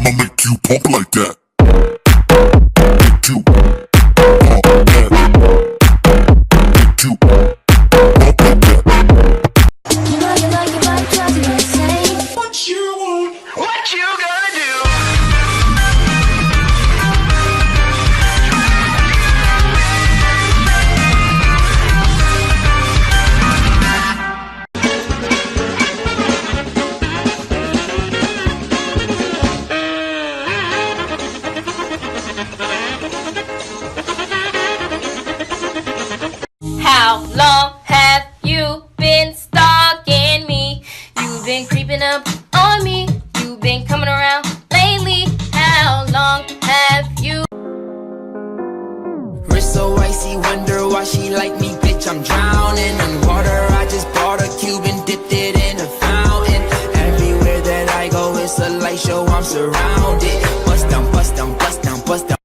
I'ma make you pump like that. Make you pump like that. Make you pump like that. You know your body drives me insane. What you want? What you gonna do? How long have you been stalking me? You've been creeping up on me. You've been coming around lately. How long have you? Wrist so icy, wonder why she like me, bitch. I'm drowning in water. I just bought a cube and dipped it in a fountain. Everywhere that I go, it's a light show. I'm surrounded. Bust down, bust down, bust down, bust down.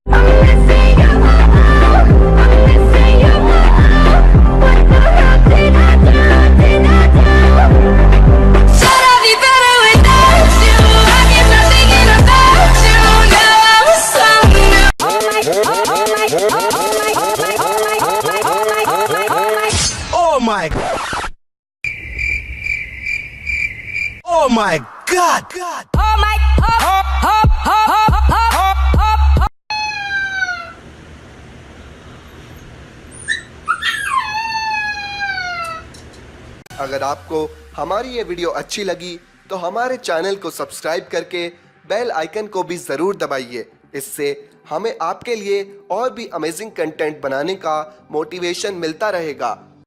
Oh my God! अगर आपको हमारी ये video अच्छी लगी तो हमारे channel को subscribe करके बेल आइकन को भी ज़रूर दबाइए। इससे हमें आपके लिए और भी अमेजिंग कंटेंट बनाने का मोटिवेशन मिलता रहेगा।